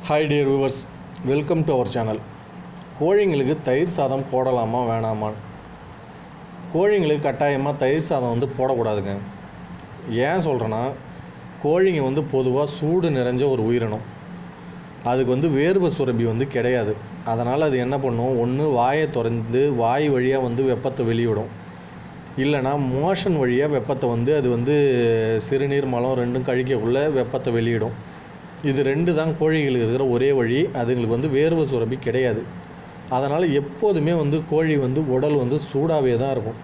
Hi dear viewers, welcome to our channel. கோழிங்களுக்கு தயிர் சாதம் போடலாமா வேணாமா? கோழிங்களுக்கு கட்டாயமாக தயிர் சாதம் போடக்கூடாதுங்க. ஏன் சொல்கிறேன்னா, கோழிங்க பொதுவாக சூடு நிறைஞ்ச ஒரு உயிரினம். அதுக்கு வேர்வை சுரப்பி கிடையாது. அதனால் அது என்ன பண்ணும், ஒன்று வாயை திறந்து வாய் வழியாக வெப்பத்தை வெளியிடும், இல்லைனா மோஷன் வழியாக வெப்பத்தை அது சிறுநீர் மலம் ரெண்டும் கழிக்கக்குள்ளே வெப்பத்தை வெளியிடும். இது ரெண்டு தான் கோழிகளுக்கு இருக்கிற ஒரே வழி. அதுங்களுக்கு வேர்வை சுரப்பி கிடையாது. அதனால் எப்போதுமே கோழி உடல் சூடாகவே தான் இருக்கும்.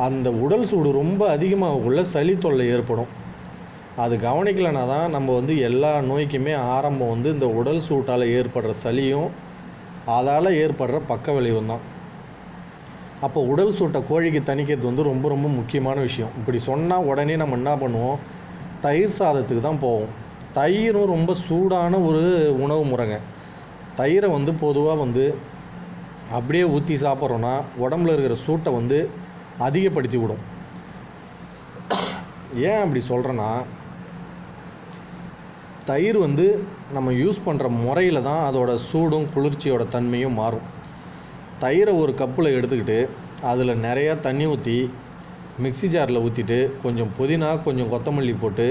அந்த உடல் சூடு ரொம்ப அதிகமாகக்குள்ள சளி தொல்லை ஏற்படும். அது கவனிக்கலைனா தான் நம்ம எல்லா நோய்க்குமே ஆரம்பம் இந்த உடல் சூட்டால் ஏற்படுற சளியும் அதால் ஏற்படுற பக்க விளைவும் தான். அப்போ உடல் சூட்டை கோழிக்கு தணிக்கிறது ரொம்ப ரொம்ப முக்கியமான விஷயம். இப்படி சொன்னால் உடனே நம்ம என்ன பண்ணுவோம், தயிர் சாதத்துக்கு தான் போவோம். தயிரும் ரொம்ப சூடான ஒரு உணவு முறைங்க. தயிரை பொதுவாக அப்படியே ஊற்றி சாப்பிட்றோன்னா உடம்புல இருக்கிற சூட்டை அதிகப்படுத்தி விடும். ஏன் அப்படி சொல்கிறேன்னா, தயிர் நம்ம யூஸ் பண்ணுற முறையில் தான் அதோட சூடும் குளிர்ச்சியோட தன்மையும் மாறும். தயிரை ஒரு கப்பில் எடுத்துக்கிட்டு அதில் நிறையா தண்ணி ஊற்றி மிக்ஸி ஜாரில் ஊற்றிட்டு கொஞ்சம் புதினா கொஞ்சம் கொத்தமல்லி போட்டு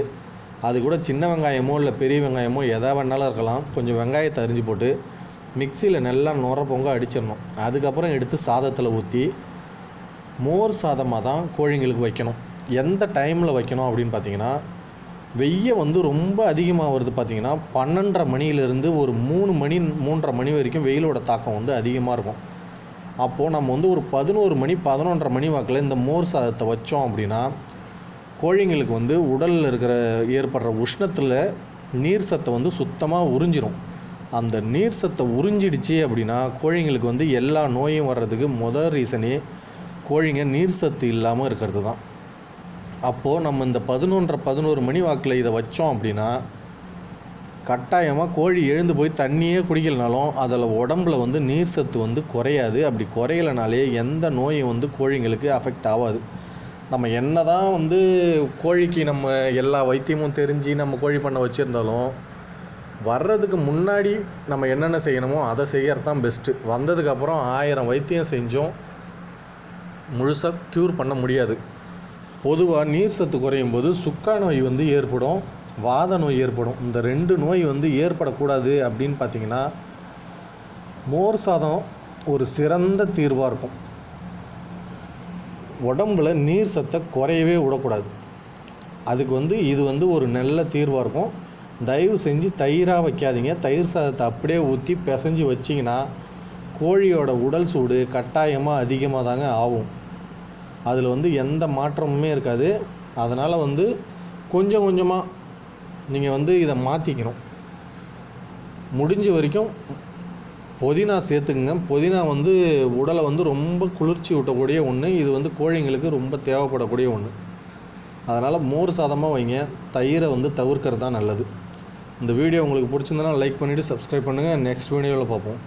அது கூட சின்ன வெங்காயமோ இல்லை பெரிய வெங்காயமோ எதா வேணாலும் இருக்கலாம், கொஞ்சம் வெங்காயத்தை அரிஞ்சு போட்டு மிக்சியில் நல்லா நுர பொங்க அடிச்சிடணும். அதுக்கப்புறம் எடுத்து சாதத்தில் ஊற்றி மோர் சாதமாக தான் கோழிங்களுக்கு வைக்கணும். எந்த டைமில் வைக்கணும் அப்படின்னு பார்த்தீங்கன்னா, வெய்ய ரொம்ப அதிகமாக வருது. பார்த்திங்கன்னா 12:30 மணியிலேருந்து ஒரு 3 மணி 3:30 மணி வரைக்கும் வெயிலோட தாக்கம் அதிகமாக இருக்கும். அப்போது நம்ம ஒரு 11 மணி 11:30 மணி வாக்கில் இந்த மோர் சாதத்தை வச்சோம் அப்படின்னா கோழிங்களுக்கு உடலில் இருக்கிற ஏற்படுற உஷ்ணத்தில் நீர் சத்தை சுத்தமாக உறிஞ்சிரும். அந்த நீர் சத்தை உறிஞ்சிடுச்சு அப்படின்னா கோழிங்களுக்கு எல்லா நோயும் வர்றதுக்கு முதல் ரீசனே கோழிங்க நீர் சத்து இல்லாமல் இருக்கிறது தான். அப்போது நம்ம இந்த 11:30 மணி வாக்கில் இதை வச்சோம் அப்படின்னா கட்டாயமாக கோழி எழுந்து போய் தண்ணியே குடிக்கலனாலும் அதில் உடம்புல நீர் சத்து குறையாது. அப்படி குறையலைனாலே எந்த நோயும் கோழிங்களுக்கு அஃபெக்ட் ஆகாது. நம்ம என்ன தான் கோழிக்கு நம்ம எல்லா வைத்தியமும் தெரிஞ்சு நம்ம கோழி பண்ண வச்சுருந்தாலும் வர்றதுக்கு முன்னாடி நம்ம என்னென்ன செய்யணுமோ அதை செய்கிறது தான் பெஸ்ட்டு. வந்ததுக்கப்புறம் 1000 வைத்தியம் செஞ்சோம் முழுசாக க்யூர் பண்ண முடியாது. பொதுவாக நீர் சத்து குறையும் போது சுக்கா நோய் ஏற்படும், வாத நோய் ஏற்படும். இந்த 2 நோய் ஏற்படக்கூடாது அப்படின்னு பார்த்திங்கன்னா மோர் சாதம் ஒரு சிறந்த தீர்வாக இருக்கும். உடம்புல நீர் சத்தை குறையவே விடக்கூடாது. அதுக்கு இது ஒரு நல்ல தீர்வாக இருக்கும். தயவு செஞ்சு தயிராக வைக்காதீங்க. தயிர் சாதத்தை அப்படியே ஊற்றி பிசைஞ்சு வச்சிங்கன்னா கோழியோட உடல் சூடு கட்டாயமாக அதிகமாக தாங்க ஆகும். அதில் எந்த மாற்றமுமே இருக்காது. அதனால் கொஞ்சம் கொஞ்சமாக நீங்கள் இதை மாற்றிக்கணும். முடிஞ்ச வரைக்கும் புதினா சேர்த்துக்குங்க. புதினா உடலை ரொம்ப குளிர்ச்சி ஊட்டக்கூடிய ஒன்று. இது கோழிங்களுக்கு ரொம்ப தேவைப்படக்கூடிய ஒன்று. அதனால் மோர் சாதமாக வைங்க. தயிரை தவிர்க்கிறது தான் நல்லது. இந்த வீடியோ உங்களுக்கு பிடிச்சிருந்தனா லைக் பண்ணிவிட்டு சப்ஸ்கிரைப் பண்ணுங்கள். நெக்ஸ்ட் வீடியோவில் பார்ப்போம்.